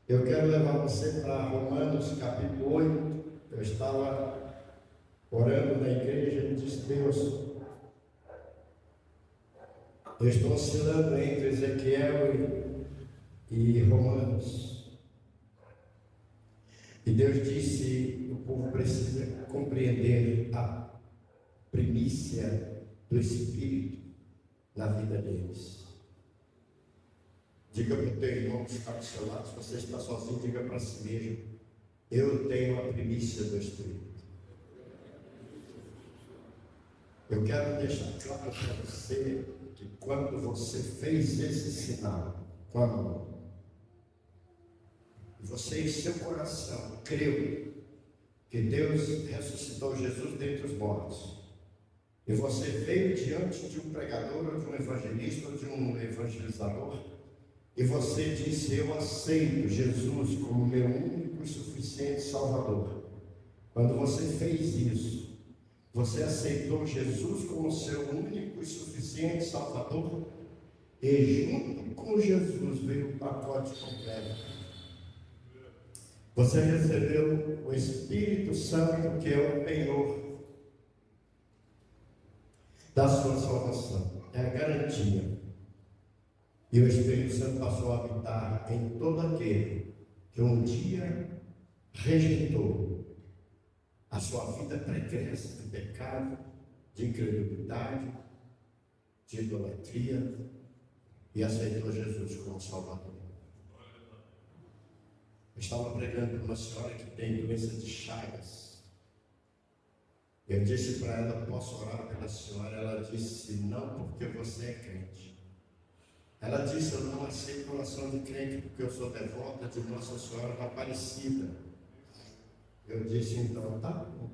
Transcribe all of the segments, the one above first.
Eu quero levar você para Romanos capítulo 8. Eu estava orando na igreja e disse: Deus, eu estou oscilando entre Ezequiel e Romanos. E Deus disse: o povo precisa compreender a primícia do Espírito na vida deles. Diga para o teu irmão que está do seu lado, se você está sozinho, diga para si mesmo: eu tenho a primícia do Espírito. Eu quero deixar claro para você que quando você fez esse sinal com a mão, você em seu coração creu que Deus ressuscitou Jesus dentre os mortos, e você veio diante de um pregador, ou de um evangelista, ou de um evangelizador, e você disse: eu aceito Jesus como meu único e suficiente Salvador. Quando você fez isso, você aceitou Jesus como seu único e suficiente Salvador, e junto com Jesus veio o pacote completo. Você recebeu o Espírito Santo, que é o penhor da sua salvação, é a garantia. E o Espírito Santo passou a habitar em todo aquele que um dia rejeitou a sua vida pregressa de pecado, de incredulidade, de idolatria, e aceitou Jesus como Salvador. Eu estava pregando para uma senhora que tem doença de Chagas. Eu disse para ela: posso orar pela senhora? Ela disse: não, porque você é crente. Ela disse: eu não aceito oração de crente porque eu sou devota de Nossa Senhora da Aparecida. Eu disse: então tá bom.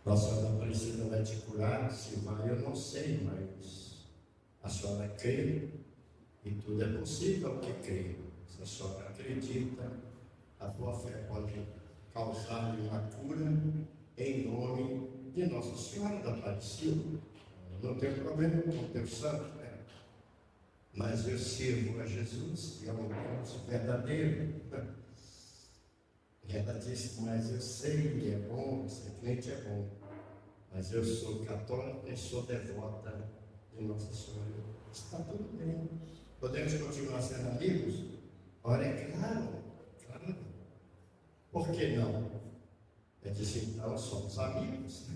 Nossa Senhora da Aparecida vai te curar? Se vai, eu não sei, mas a senhora crê e tudo é possível ao que crê. Se a senhora acredita, a tua fé pode causar-lhe uma cura em nome de Nossa Senhora da Aparecida. Eu não tenho problema com o teu santo, né? Mas eu sirvo a Jesus e é um Deus verdadeiro. E ela disse: mas eu sei, é bom, ser crente é bom, mas eu sou católica e sou devota de Nossa Senhora. Está tudo bem. Podemos continuar sendo amigos? Ora, é claro, claro. Por que não? Eu disse: então somos amigos.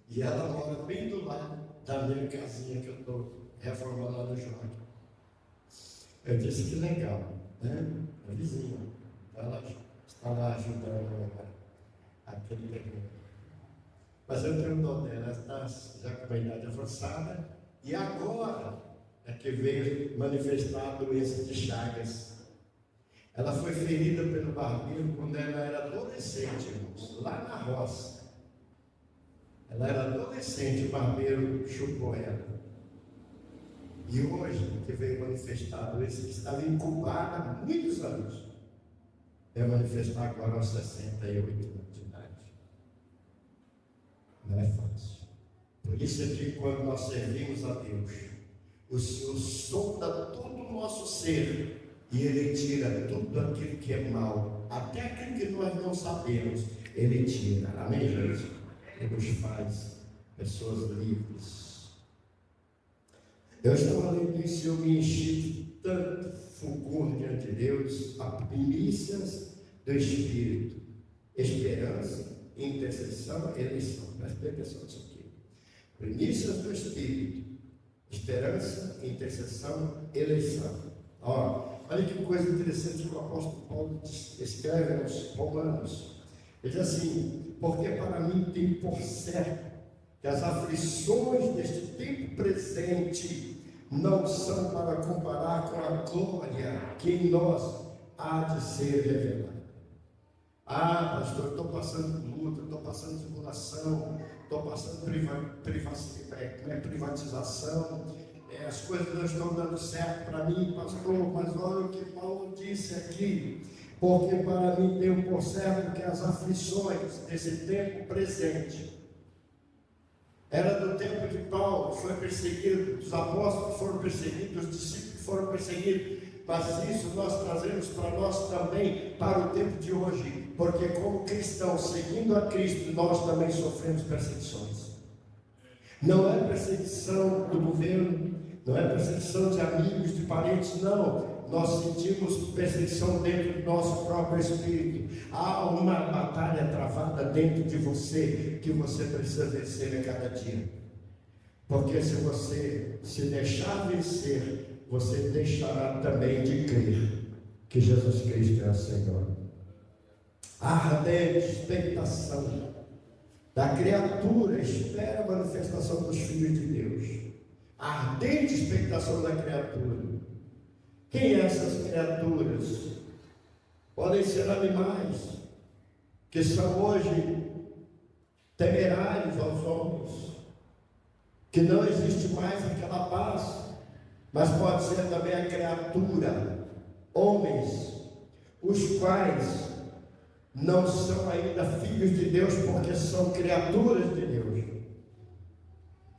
E ela mora bem do lado da minha casinha que eu estou reformando lá no Joaquim. Eu disse: que legal, né? A vizinha, ela está lá ajudando aquele terreno. Mas eu tenho dó dela, ela está já com a idade avançada, e agora é que veio manifestar a doença de Chagas. Ela foi ferida pelo barbeiro quando ela era adolescente, irmãos, lá na roça. Ela era adolescente, o barbeiro chupou ela. E hoje, que veio manifestar a doença que estava incubada há muitos anos, veio manifestar agora aos 68 anos de idade. Não é fácil. Por isso é que quando nós servimos a Deus, o Senhor sonda todo o nosso ser, e Ele tira tudo aquilo que é mal, até aquilo que nós não sabemos, Ele tira. Amém, gente? Ele nos faz pessoas livres. Eu estava lendo isso e eu me enchi de tanto fulgor diante de Deus, a primícias do Espírito, esperança, intercessão, eleição. Presta atenção nisso aqui. Primícias do Espírito, esperança, intercessão, eleição. Olha que coisa interessante que o apóstolo Paulo escreve aos Romanos. Ele diz assim: porque para mim tem por certo que as aflições deste tempo presente não são para comparar com a glória que em nós há de ser revelada. Pastor, eu estou passando luta, estou passando tribulação, estou passando privatização, as coisas não estão dando certo para mim, pastor, mas olha o que Paulo disse aqui: porque para mim tenho por certo que as aflições desse tempo presente, era do tempo de Paulo, foi perseguido, os apóstolos foram perseguidos, os discípulos foram perseguidos, Mas isso nós trazemos para nós também, para o tempo de hoje, porque como cristãos, seguindo a Cristo, nós também sofremos perseguições. Não é perseguição do governo, não é perseguição de amigos, de parentes, não. Nós sentimos perseguição dentro do nosso próprio espírito. Há uma batalha travada dentro de você, que você precisa vencer a cada dia. Porque se você se deixar vencer, você deixará também de crer que Jesus Cristo é o Senhor. A ardente expectação da criatura espera a manifestação dos filhos de Deus. A ardente expectação da criatura. Quem é essas criaturas? Podem ser animais que são hoje temerários aos homens, que não existe mais aquela paz. Mas pode ser também a criatura, homens, os quais não são ainda filhos de Deus, porque são criaturas de Deus.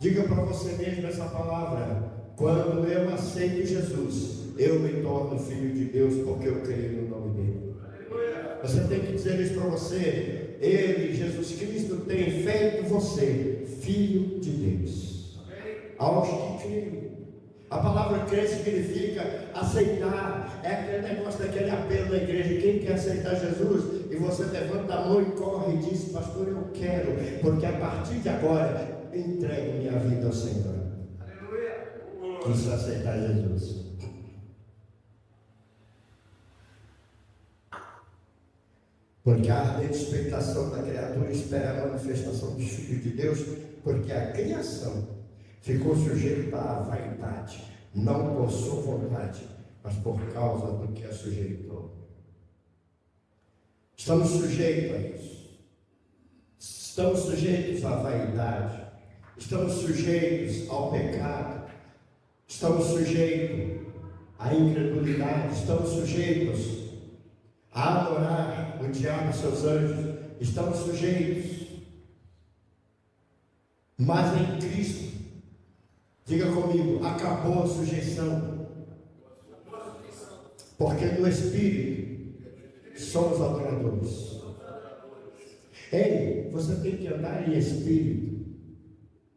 Diga para você mesmo essa palavra: quando eu aceito Jesus, eu me torno filho de Deus, porque eu creio no nome dele. Você tem que dizer isso para você. Ele, Jesus Cristo, tem feito você filho de Deus. Aos que creem. A palavra crer significa aceitar. É aquele negócio daquele apelo da igreja. Quem quer aceitar Jesus? E você levanta a mão e corre e diz: pastor, eu quero, porque a partir de agora entrego minha vida ao Senhor. Aleluia. Isso é aceitar Jesus. Porque a ardente expectação da criatura espera a manifestação dos filhos de Deus, porque a criação ficou sujeita à vaidade, não por sua vontade, mas por causa do que a sujeitou. Estamos sujeitos a isso. Estamos sujeitos à vaidade. Estamos sujeitos ao pecado. Estamos sujeitos à incredulidade. Estamos sujeitos a adorar o diabo e seus anjos. Estamos sujeitos. Mas em Cristo, diga comigo, acabou a sujeição. Porque no Espírito somos adoradores. Ei, você tem que andar em Espírito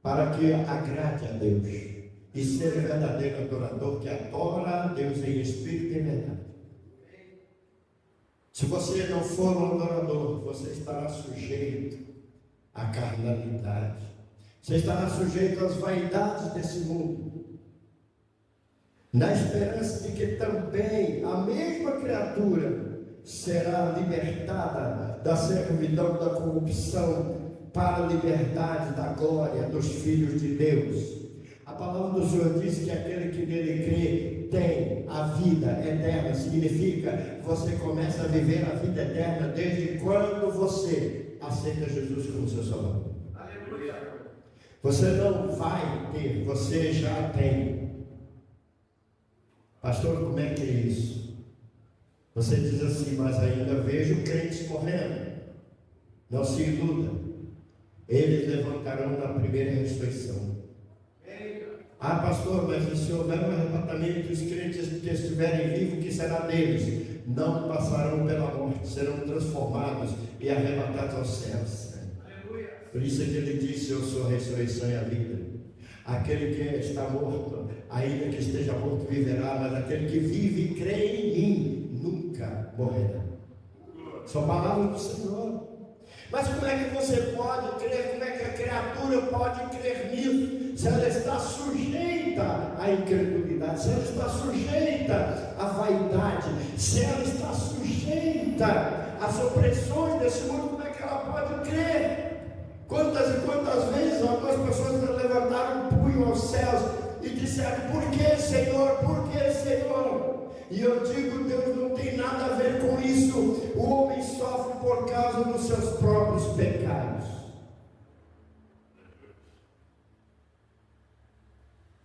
para que agrade a Deus e ser um verdadeiro adorador que adora a Deus em Espírito e verdade. Se você não for um adorador, você estará sujeito à carnalidade. Você estará sujeito às vaidades desse mundo, na esperança de que também a mesma criatura será libertada da servidão da corrupção para a liberdade da glória dos filhos de Deus. A palavra do Senhor diz que aquele que nele crê tem a vida eterna. Significa que você começa a viver a vida eterna desde quando você aceita Jesus como seu Salvador. Você não vai ter, você já tem. Pastor, como é que é isso? Você diz assim: mas ainda vejo crentes morrendo. Não se iluda. Eles levantarão na primeira ressurreição. Ah, pastor, mas se houver um arrebatamento, os crentes que estiverem vivos, que será deles? Não passarão pela morte, serão transformados e arrebatados aos céus. Por isso é que ele disse: eu sou a ressurreição e a vida. Aquele que está morto, ainda que esteja morto, viverá, mas aquele que vive e crê em mim, nunca morrerá. São palavras do Senhor. Mas como é que você pode crer? Como é que a criatura pode crer nisso? Se ela está sujeita à incredulidade, se ela está sujeita à vaidade, se ela está sujeita às opressões desse mundo, como é que ela pode crer? Quantas e quantas vezes algumas pessoas levantaram o punho aos céus e disseram: por que, Senhor? Por que, Senhor? E eu digo: Deus não tem nada a ver com isso. O homem sofre por causa dos seus próprios pecados.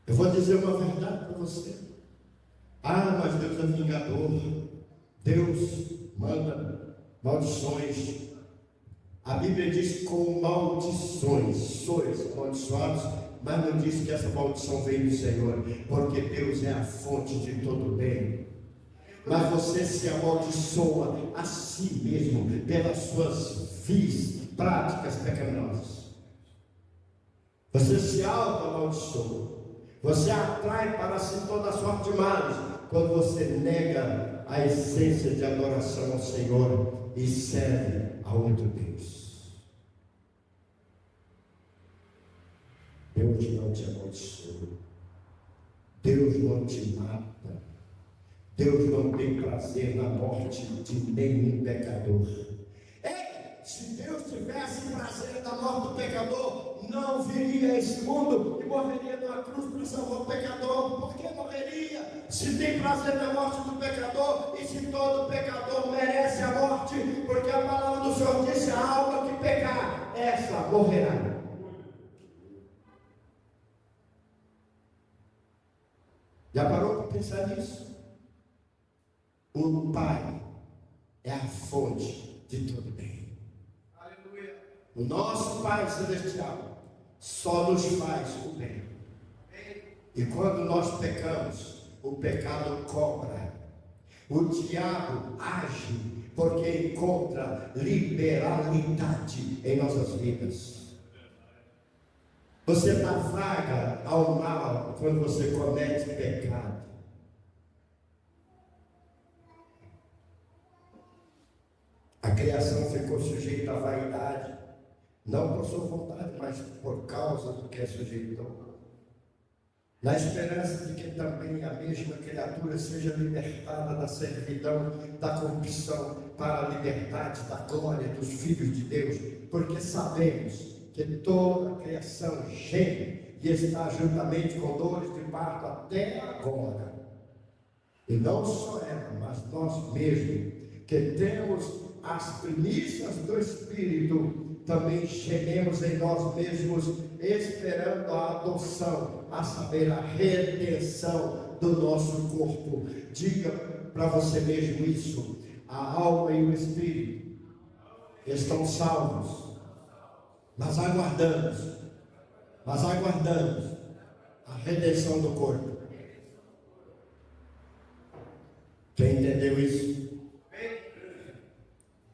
Eu vou dizer uma verdade para você. Ah, mas Deus é vingador. Deus manda maldições. A Bíblia diz: com maldições sois amaldiçoados, mas não diz que essa maldição vem do Senhor, porque Deus é a fonte de todo bem. mas você se amaldiçoa a si mesmo pelas suas vis práticas pecaminosas. Você se auto-amaldiçoa. Você atrai para si toda a sorte de males quando você nega a essência de adoração ao Senhor e serve a outro Deus. Deus não te amaldiçoa. Deus não te mata. Deus não tem prazer na morte de nenhum pecador. Se Deus tivesse prazer na morte do pecador, não viria a esse mundo e morreria numa cruz para salvar o pecador. Por que morreria? Se tem prazer na morte do pecador, e se todo pecador merece a morte, porque a palavra do Senhor disse: a alma que pecar, essa morrerá. Já parou para pensar nisso? O Pai é a fonte de todo bem. O nosso Pai Celestial só nos faz o bem. E quando nós pecamos, o pecado cobra. O diabo age porque encontra liberalidade em nossas vidas. Você dá vaga ao mal quando você comete pecado. A criação ficou sujeita à vaidade. Não por sua vontade, mas por causa do que é sujeitou. Na esperança de que também a mesma criatura seja libertada da servidão, da corrupção, para a liberdade da glória dos filhos de Deus. Porque sabemos que toda a criação geme e está juntamente com dores de parto até agora. E não só ela, mas nós mesmos, que temos as primícias do Espírito, também gememos em nós mesmos, esperando a adoção, a saber, a redenção do nosso corpo. Diga para você mesmo isso: a alma e o espírito estão salvos, mas aguardamos a redenção do corpo. Quem entendeu isso?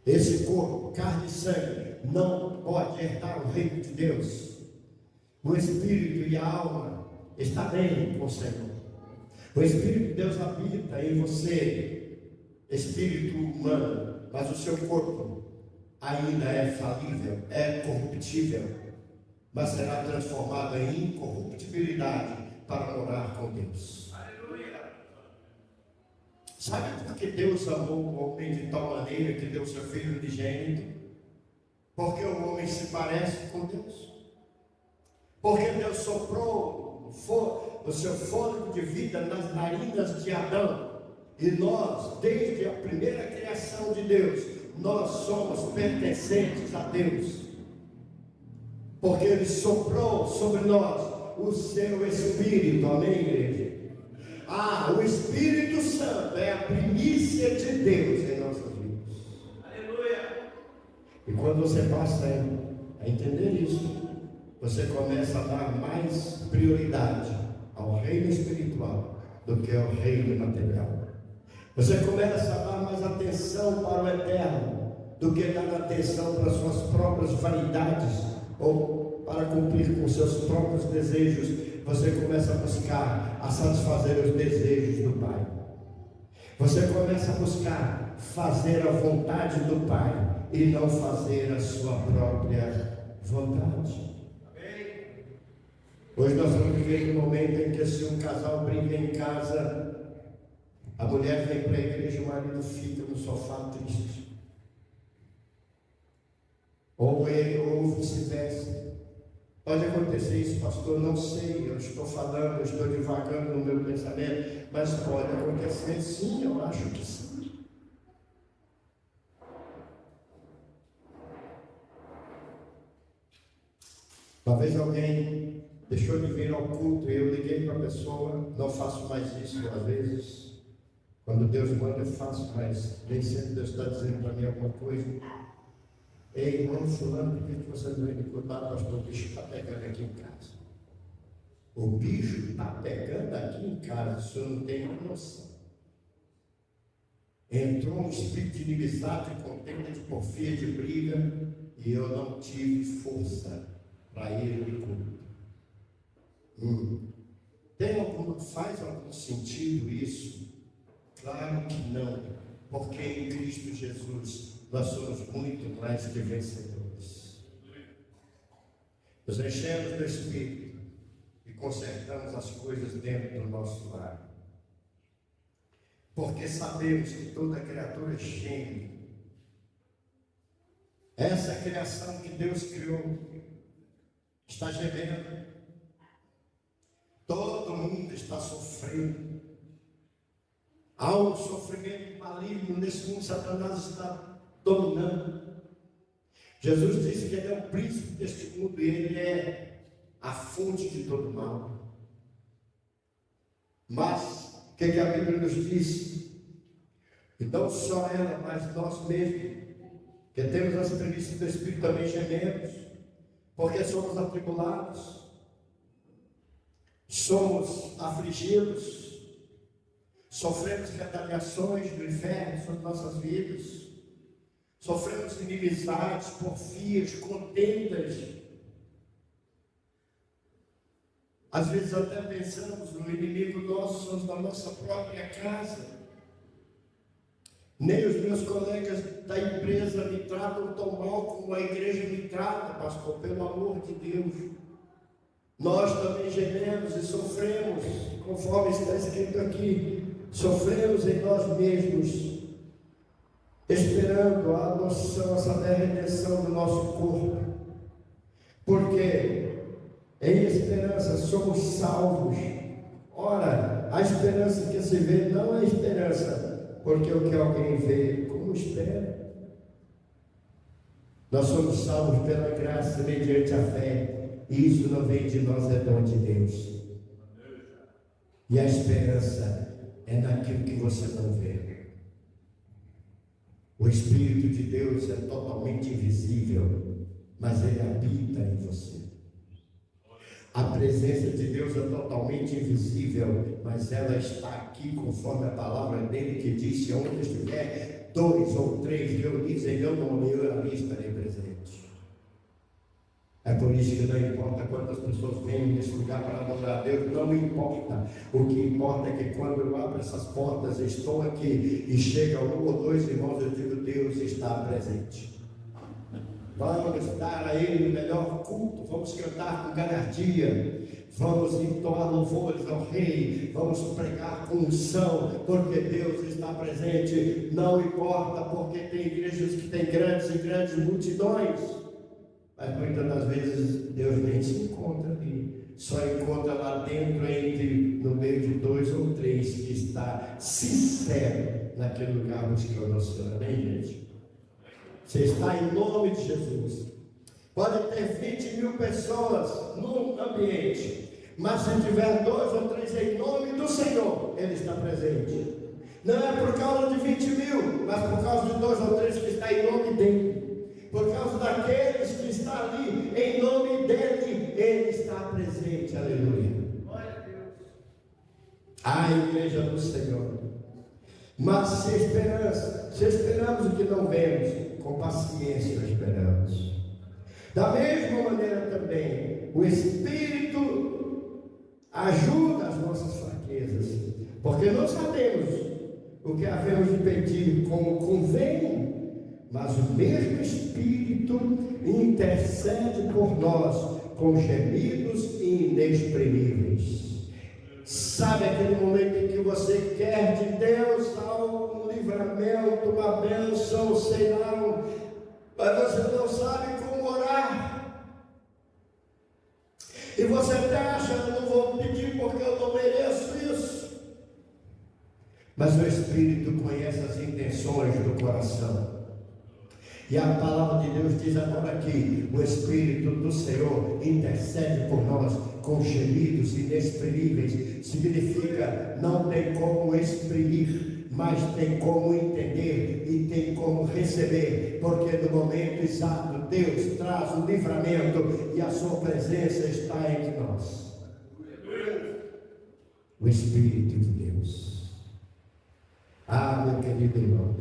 Esse corpo, carne e sangue, não pode herdar o reino de Deus. O espírito e a alma estão bem com o Senhor. O Espírito de Deus habita em você, espírito humano, mas o seu corpo ainda é falível, é corruptível, mas será transformado em incorruptibilidade para morar com Deus. Sabe por que Deus amou o homem de tal maneira que deu seu Filho unigênito? Porque o homem se parece com Deus. Porque Deus soprou o seu fôlego de vida nas narinas de Adão. E nós, desde a primeira criação de Deus, nós somos pertencentes a Deus. Porque Ele soprou sobre nós o seu Espírito. Amém, igreja? O Espírito Santo é a primícia de Deus em nossas vidas. Aleluia! E quando você passa a entender isso, você começa a dar mais prioridade ao reino espiritual do que ao reino material. Você começa a dar mais atenção para o eterno do que dar atenção para suas próprias vaidades ou para cumprir com seus próprios desejos. Você começa a buscar a satisfazer os desejos do Pai. Você começa a buscar fazer a vontade do Pai e não fazer a sua própria vontade. Hoje nós vamos viver um momento em que, se um casal briga em casa, a mulher vem para a igreja e o marido fica no sofá triste. Ou ele, ou vice-versa. Pode acontecer isso, pastor? Não sei, eu estou falando, eu estou divagando no meu pensamento, mas pode acontecer sim, eu acho que sim. Uma vez alguém deixou de vir ao culto e eu liguei para a pessoa, não faço mais isso às vezes, quando Deus manda eu faço, mas nem sempre Deus está dizendo para mim alguma coisa. Ei, irmão fulano, por que você não vem me cuidar, pastor? O bicho está pegando aqui em casa. O bicho está pegando aqui em casa, o senhor não tem noção. entrou um espírito de inimizade, de contenda, de porfia, de briga, e eu não tive força para ir no culto. Faz algum sentido isso? Claro que não, porque em Cristo Jesus nós somos muito mais que vencedores. Nos enchemos do Espírito e consertamos as coisas dentro do nosso lar, porque sabemos que toda criatura geme. Essa criação que Deus criou está gemendo. Todo mundo está sofrendo. Há um sofrimento maligno nesse mundo. Satanás está dominando. Jesus disse que ele é o príncipe deste mundo e ele é a fonte de todo mal. Mas o que a Bíblia nos diz? Então só ela, mas nós mesmos, que temos as primícias do Espírito, também gememos, porque somos atribulados, somos afligidos, sofremos retaliações do inferno sobre nossas vidas, sofremos inimizades, porfias, contendas. Às vezes até pensamos no inimigo nosso, somos da nossa própria casa. Nem os meus colegas da empresa me tratam tão mal como a igreja me trata, pastor, pelo amor de Deus. Nós também gememos e sofremos, conforme está escrito aqui, sofremos em nós mesmos, esperando a adoção, a saber, a redenção do nosso corpo, porque em esperança somos salvos. Ora, a esperança que se vê não é esperança, porque o que alguém vê, como espera? Nós somos salvos pela graça mediante a fé, e isso não vem de nós, é dom de Deus. E a esperança é naquilo que você não vê. O Espírito de Deus é totalmente invisível, mas ele habita em você. A presença de Deus é totalmente invisível, mas ela está aqui, conforme a palavra dele que diz: onde estiver 2 ou 3 reunidos em meu nome, eu ali estarei presente. É por isso que não importa quantas pessoas vêm nesse lugar para adorar a Deus, não importa. O que importa é que quando eu abro essas portas, estou aqui e chega 1 ou 2 irmãos, eu digo: Deus está presente. Vamos dar a Ele o melhor culto, vamos cantar com galhardia, vamos entoar louvores ao Rei, vamos pregar com unção, porque Deus está presente. Não importa, porque tem igrejas que têm grandes e grandes multidões, mas muitas das vezes Deus nem se encontra ali, só encontra lá dentro, no meio de 2 ou 3 que está sincero naquele lugar buscando o Senhor. Amém, gente? Você está em nome de Jesus. Pode ter 20.000 pessoas num ambiente, mas se tiver 2 ou 3 em nome do Senhor, Ele está presente. Não é por causa de 20.000, mas por causa de 2 ou 3 que está em nome dele. Por causa daqueles que está ali em nome dele, Ele está presente. Aleluia. Glória a Deus. A igreja do Senhor. Mas se esperamos o que não vemos, com paciência esperamos. Da mesma maneira também, o Espírito ajuda as nossas fraquezas, porque não sabemos o que havemos de pedir como convém, mas o mesmo Espírito intercede por nós com gemidos inexprimíveis. Sabe aquele momento em que você quer de Deus um livramento, uma bênção, sei lá, mas você não sabe como orar, e você até acha: eu não vou pedir porque eu não mereço isso. Mas o Espírito conhece as intenções do coração. E a palavra de Deus diz agora aqui: o Espírito do Senhor intercede por nós com gemidos inexprimíveis. Significa, não tem como exprimir, mas tem como entender e tem como receber, porque no momento exato Deus traz o livramento e a sua presença está entre nós. O Espírito de Deus. Ah, meu querido irmão,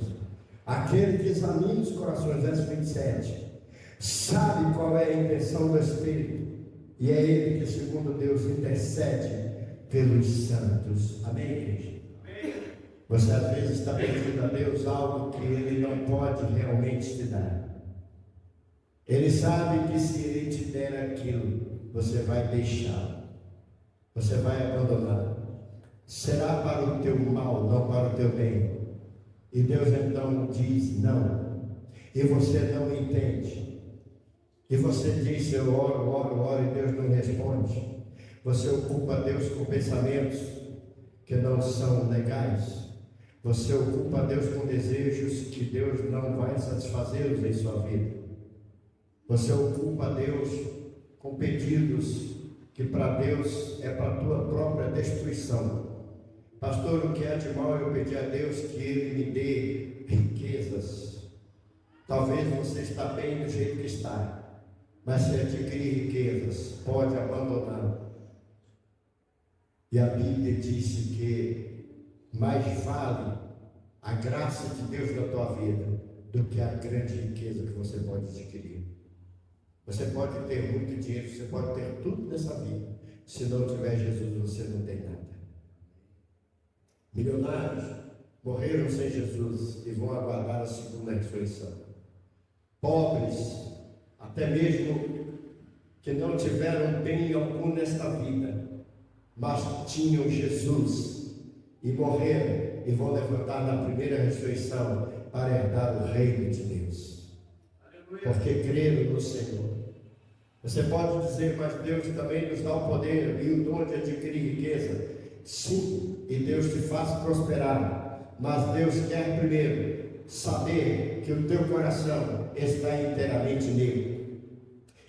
Aquele que examina os corações, verso 27, sabe qual é a intenção do Espírito, e é Ele que, segundo Deus, intercede pelos santos. Amém, igreja? Amém. Você às vezes está pedindo a Deus algo que Ele não pode realmente te dar. Ele sabe que se Ele te der aquilo, você vai deixar, você vai abandonar. Será para o teu mal, não para o teu bem. E Deus então diz não, e você não entende, e você diz: eu oro, e Deus não responde. Você ocupa Deus com pensamentos que não são legais, você ocupa Deus com desejos que Deus não vai satisfazê-los em sua vida, você ocupa Deus com pedidos que para Deus é para a tua própria destruição. Pastor, o que é de mal eu pedir a Deus que Ele me dê riquezas? Talvez você está bem do jeito que está, mas se adquirir riquezas, pode abandonar. E a Bíblia disse que mais vale a graça de Deus na tua vida do que a grande riqueza que você pode adquirir. Você pode ter muito dinheiro, você pode ter tudo nessa vida. Se não tiver Jesus, você não tem nada. Milionários morreram sem Jesus e vão aguardar a segunda ressurreição. Pobres, até mesmo que não tiveram bem algum nesta vida, mas tinham Jesus e morreram e vão levantar na primeira ressurreição para herdar o reino de Deus. Porque creram no Senhor. Você pode dizer: mas Deus também nos dá o poder e o dom de adquirir riqueza. Sim, e Deus te faz prosperar, mas Deus quer primeiro saber que o teu coração está inteiramente nele.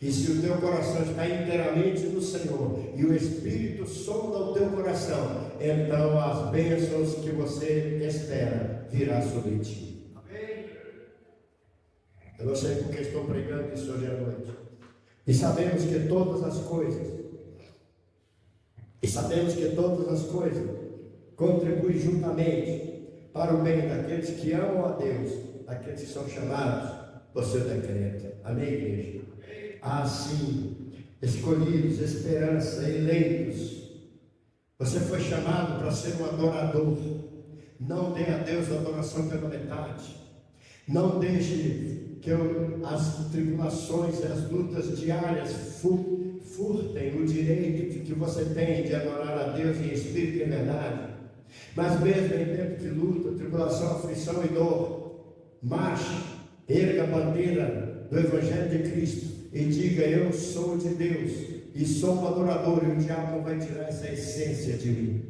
E se o teu coração está inteiramente no Senhor e o Espírito sonda o teu coração, então as bênçãos que você espera virá sobre ti. Amém. Eu não sei porque estou pregando isso hoje à noite. E sabemos que todas as coisas contribuem juntamente para o bem daqueles que amam a Deus, daqueles que são chamados por seu decreto. Amém, igreja? Assim, escolhidos, esperança, eleitos, você foi chamado para ser um adorador. Não dê a Deus a adoração pela metade. Não deixe que as tribulações e as lutas diárias furtem o direito que você tem de adorar a Deus em espírito e em verdade. Mas mesmo em tempo de luta, tribulação, aflição e dor, marche, erga a bandeira do Evangelho de Cristo e diga: eu sou de Deus e sou um adorador, e o diabo não vai tirar essa essência de mim.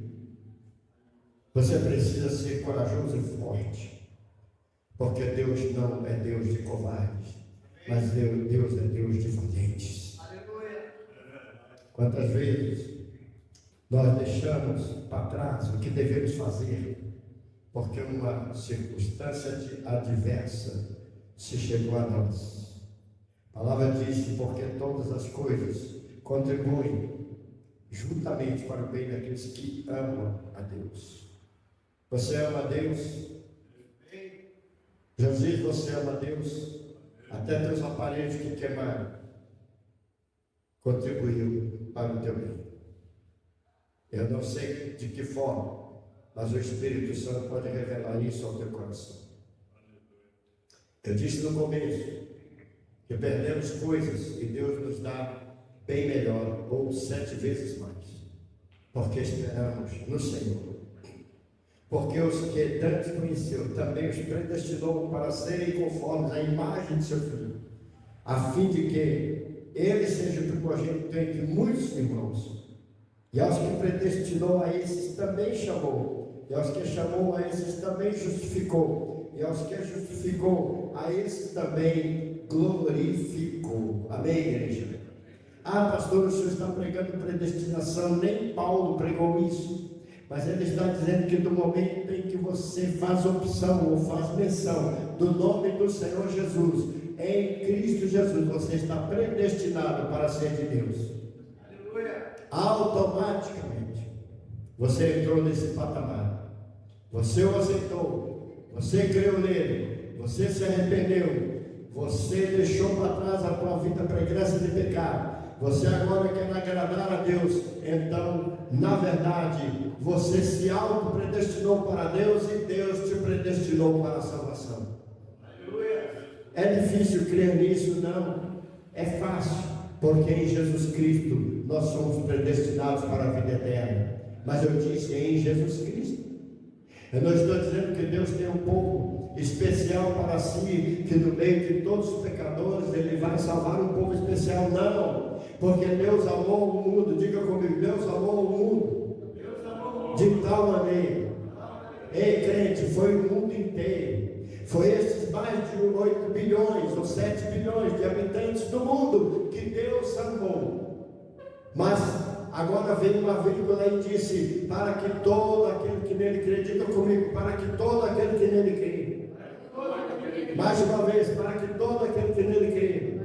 Você precisa ser corajoso e forte, porque Deus não é Deus de covardes, mas Deus é Deus de valentes. Aleluia. Quantas vezes nós deixamos para trás o que devemos fazer, porque uma circunstância adversa se chegou a nós. A palavra diz: porque todas as coisas contribuem juntamente para o bem daqueles que amam a Deus. Você ama a Deus? Jesus, você ama a Deus? Até teus aparelhos que queimaram contribuiu para o teu bem. Eu não sei de que forma, mas o Espírito Santo pode revelar isso ao teu coração. Eu disse no começo que perdemos coisas e Deus nos dá bem melhor, ou 7 vezes mais, porque esperamos no Senhor. Porque os que antes conheceu também os predestinou para serem conformes à imagem de seu Filho, a fim de que ele seja o primogênito entre muitos irmãos. E aos que predestinou, a esses também chamou, e aos que chamou, a esses também justificou, e aos que justificou, a esses também glorificou. Amém, igreja? Ah, pastor, o senhor está pregando predestinação. Nem Paulo pregou isso, mas ele está dizendo que do momento em que você faz opção ou faz menção do nome do Senhor Jesus, em Cristo Jesus, você está predestinado para ser de Deus. Aleluia. Automaticamente você entrou nesse patamar, você o aceitou, você creu nele, você se arrependeu, você deixou para trás a tua vida pregressa de pecado, você agora quer agradar a Deus, então, na verdade, você se auto-predestinou para Deus e Deus te predestinou para a salvação. É difícil crer nisso? Não. É fácil, porque em Jesus Cristo nós somos predestinados para a vida eterna. Mas eu disse, em Jesus Cristo. Eu não estou dizendo que Deus tem um povo especial para si, que no meio de todos os pecadores Ele vai salvar um povo especial. Não, porque Deus amou o mundo. Diga comigo, Deus amou o mundo de tal maneira. Ei, crente, foi o mundo inteiro. Foi esses mais de 8 bilhões ou 7 bilhões de habitantes do mundo que Deus amou. Mas agora veio uma vírgula e disse: para que todo aquele que nele crê, diga comigo, para que todo aquele que nele crê. Mais uma vez, para que todo aquele que nele crê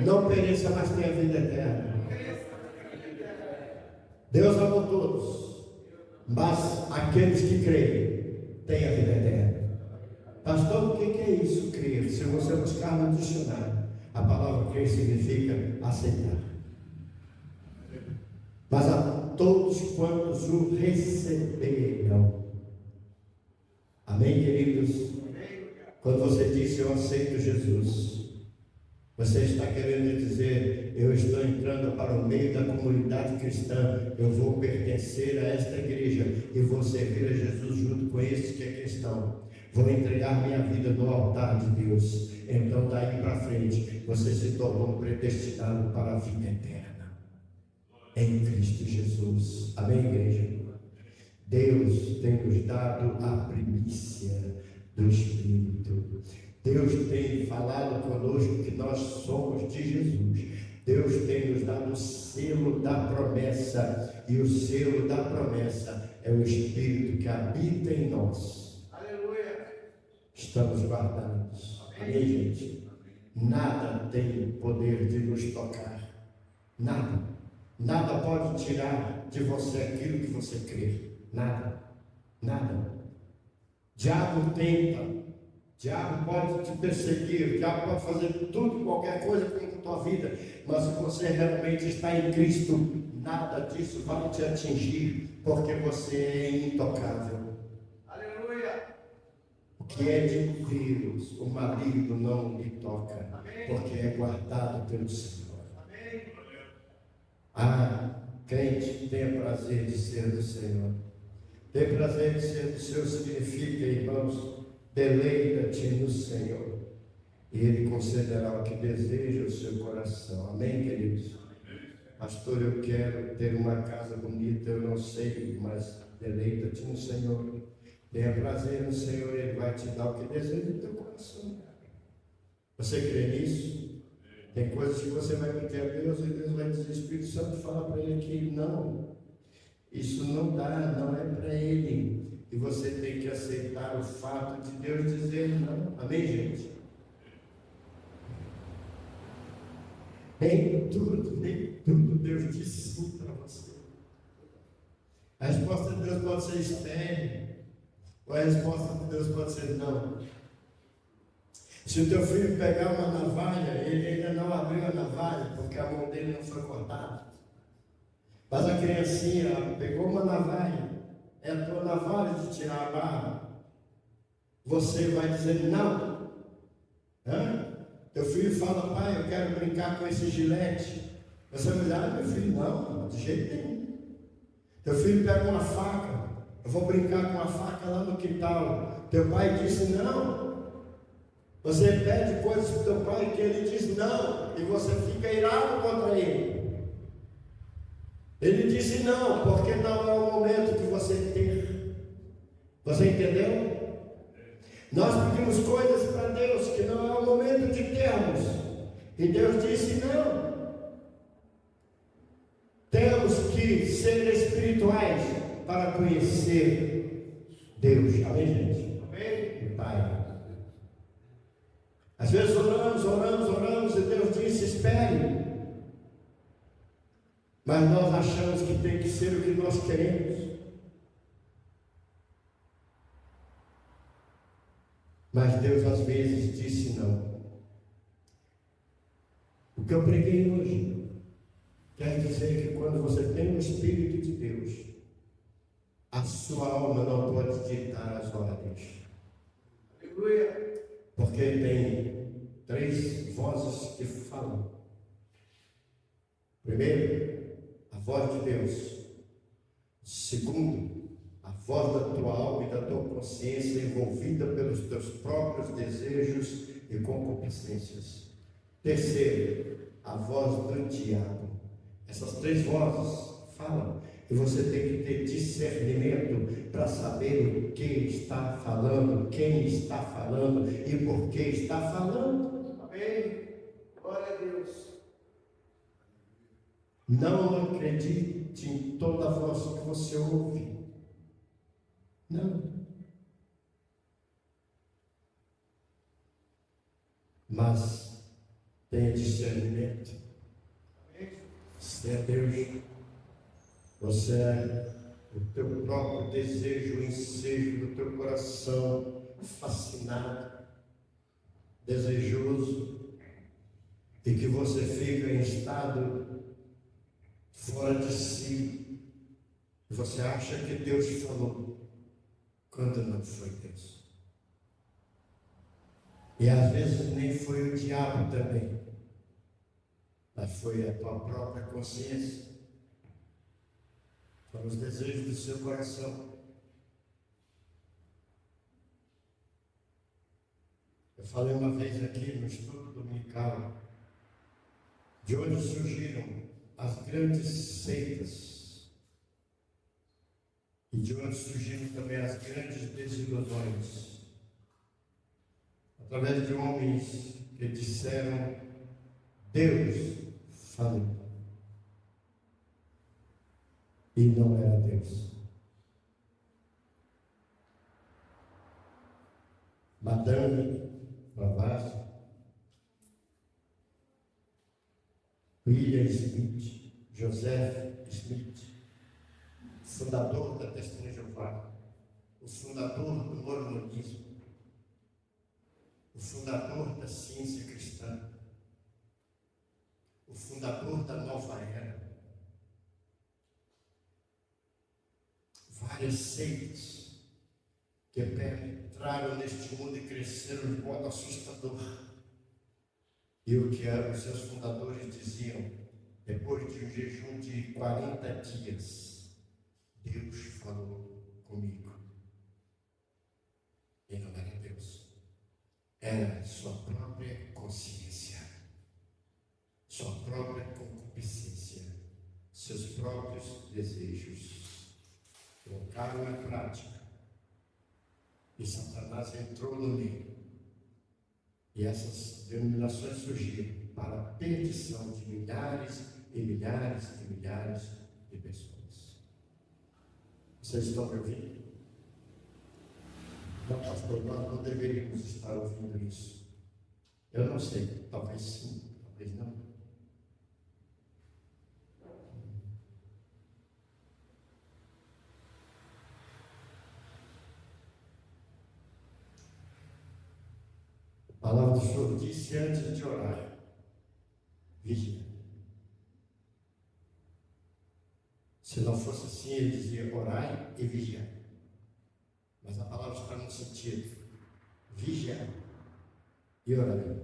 não pereça, mas tenha vida eterna. Deus amou todos, mas aqueles que creem têm a vida eterna. Pastor, o que é isso, crer? Se você buscar no dicionário, a palavra crer significa aceitar. Mas a todos quantos o receberam. Amém, queridos? Quando você diz eu aceito Jesus, você está querendo dizer: eu estou entrando para o meio da comunidade cristã, eu vou pertencer a esta igreja e vou servir a Jesus junto com esses que aqui estão. Vou entregar minha vida no altar de Deus. Então daí para frente você se tornou predestinado para a vida eterna em Cristo Jesus. Amém, igreja? Deus tem nos dado a primícia do Espírito. Deus tem falado conosco que nós somos de Jesus. Deus tem nos dado o selo da promessa, e o selo da promessa é o Espírito que habita em nós. Estamos guardados. Amém, gente? Nada tem poder de nos tocar. Nada. Nada pode tirar de você aquilo que você crê. Nada. Nada. Diabo tenta. Diabo pode te perseguir. Diabo pode fazer tudo, qualquer coisa com a tua vida. Mas se você realmente está em Cristo, nada disso vai te atingir, porque você é intocável. Que é de Deus, o maligno não lhe toca, porque é guardado pelo Senhor. Ah, crente, tenha prazer de ser do Senhor. Ter prazer de ser do Senhor significa, irmãos, deleita-te no Senhor, e Ele concederá o que deseja o seu coração. Amém, queridos? Pastor, eu quero ter uma casa bonita, eu não sei, mas deleita-te no Senhor. Tenha prazer no Senhor, Ele vai te dar o que deseja do teu coração. Você crê nisso? Tem coisas que você vai pedir a Deus e Deus vai dizer, Espírito Santo fala para ele que não, isso não dá, não é para ele. E você tem que aceitar o fato de Deus dizer não. Amém, gente? Nem tudo Deus disse sim para você. A resposta de Deus pode ser espere. Ou a resposta de Deus pode ser não. Se o teu filho pegar uma navalha, ele ainda não abriu a navalha, porque a mão dele não foi cortada. Mas a criancinha pegou uma navalha, é a tua navalha de tirar a barba. Você vai dizer não. Teu filho fala, pai, eu quero brincar com esse gilete. Você vai dizer, meu filho, não, de jeito nenhum. Teu filho pega uma faca. Eu vou brincar com a faca lá no quintal. Teu pai disse não. Você pede coisas para o teu pai que ele diz não, e você fica irado contra ele. Ele disse não, porque não é o momento de você ter. Você entendeu? Nós pedimos coisas para Deus que não é o momento de termos, e Deus disse não. Temos que ser espirituais para conhecer Deus. Amém, gente? Amém? Pai. Às vezes oramos e Deus disse, espere. Mas nós achamos que tem que ser o que nós queremos. Mas Deus às vezes disse não. O que eu preguei hoje quer dizer que quando você tem o Espírito de Deus, a sua alma não pode ditar as ordens. Aleluia! Porque tem 3 vozes que falam. Primeiro, a voz de Deus. Segundo, a voz da tua alma e da tua consciência envolvida pelos teus próprios desejos e concupiscências. Terceiro, a voz do diabo. Essas 3 vozes falam e você tem que ter discernimento para saber o que está falando, quem está falando e por que está falando. Amém? Glória a Deus. Não acredite em toda a voz que você ouve. Não. Mas tenha discernimento. Você é Deus. Você é o teu próprio desejo, o ensejo do teu coração, fascinado, desejoso, e que você fica em estado fora de si. Você acha que Deus falou, quando não foi Deus. E às vezes nem foi o diabo também, mas foi a tua própria consciência. Foram os desejos do seu coração. Eu falei uma vez aqui no estudo dominical de onde surgiram as grandes seitas e de onde surgiram também as grandes desilusões, através de homens que disseram: Deus falou. E não era Deus. Madame Blavatsky, William Smith, Joseph Smith, fundador da Testemunha de Jeová, o fundador do mormonismo, o fundador da ciência cristã, o fundador da nova era, várias seitas que penetraram neste mundo e cresceram de modo assustador. E o que os seus fundadores diziam, depois de um jejum de 40 dias, Deus falou comigo. E não era Deus, era sua própria consciência, sua própria concupiscência, seus próprios desejos. Colocaram em prática. E Satanás entrou no meio. E essas denominações surgiram para a perdição de milhares e milhares e milhares de pessoas. Vocês estão me ouvindo? Não, pastor, nós não deveríamos estar ouvindo isso. Eu não sei, talvez sim, talvez não. A palavra do Senhor disse antes de orar: vigia. Se não fosse assim, ele dizia: orai e vigiai. Mas a palavra está no sentido: vigiai e orai.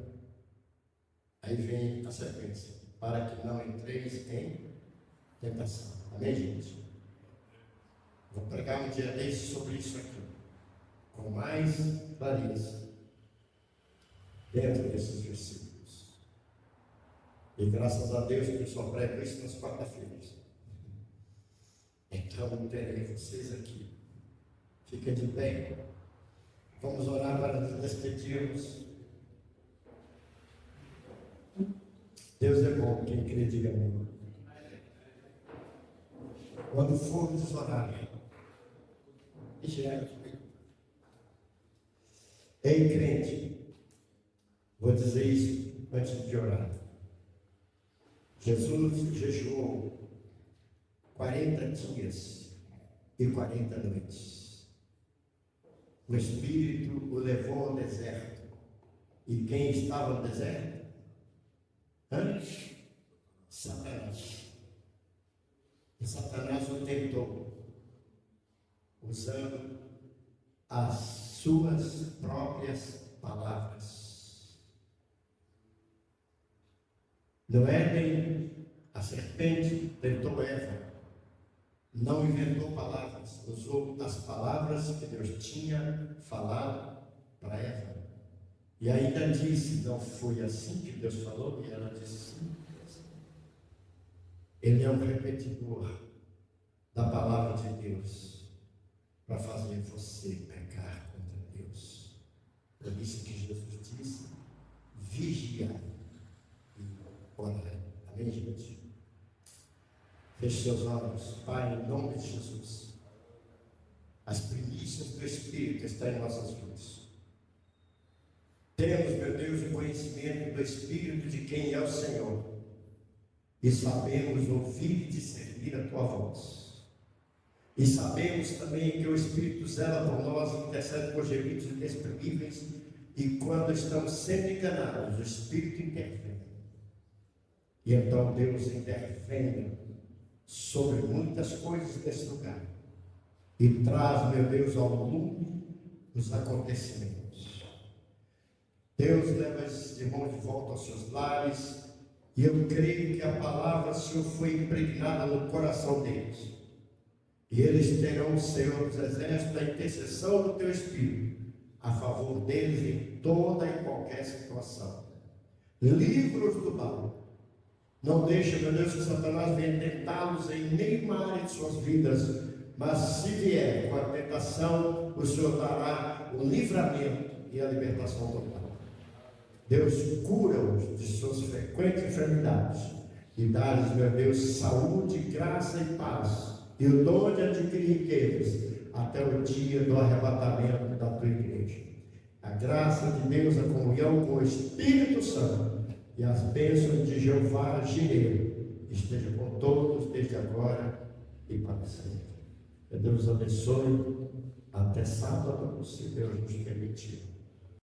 Aí vem a sequência: para que não entreis em tentação. Amém, gente? Vou pregar um dia desse sobre isso aqui, com mais clareza, dentro desses versículos. E graças a Deus que eu só prego isso nas quarta-feiras. Então terei vocês aqui. Fiquem de pé. Vamos orar para nos despedirmos. Deus é bom, quem crê diga amém. Quando formos orar, ei crente, vou dizer isso antes de orar. Jesus jejuou 40 dias e 40 noites. O Espírito o levou deserto. E quem estava no deserto? Satanás. E Satanás o tentou, usando as suas próprias palavras. No Éden, a serpente tentou Eva. Não inventou palavras, usou as palavras que Deus tinha falado para Eva. E ainda disse, não foi assim que Deus falou? E ela disse, sim. Ele é um repetidor da palavra de Deus para fazer você pecar contra Deus. Por isso que Jesus disse, vigia e orai. Amém, gente? Feche seus olhos. Pai, em nome de Jesus, as primícias do Espírito estão em nossas vidas. Temos, meu Deus, o conhecimento do Espírito de quem é o Senhor. E sabemos ouvir e discernir a Tua voz. E sabemos também que o Espírito zela por nós, intercede por gemidos inexprimíveis. E quando estamos sendo enganados, o Espírito intervém. E então Deus intervém sobre muitas coisas desse lugar. E traz, meu Deus, ao mundo os acontecimentos. Deus leva esses irmãos de volta aos seus lares. E eu creio que a palavra, Senhor, foi impregnada no coração deles. E eles terão, Senhor dos Exércitos, a intercessão do Teu Espírito a favor deles em toda e qualquer situação. Livra-os do mal. Não deixe, meu Deus, que Satanás venha tentá-los em nenhuma área de suas vidas. Mas se vier com a tentação, o Senhor dará o livramento e a libertação total. Deus cura-os de suas frequentes enfermidades e dá-lhes, meu Deus, saúde, graça e paz, e o dom de adquirir riquezas até o dia do arrebatamento da tua igreja. A graça de Deus, a comunhão com o Espírito Santo e as bênçãos de Jeová Jireh esteja com todos desde agora e para sempre. Que Deus abençoe até sábado, se Deus nos permitir.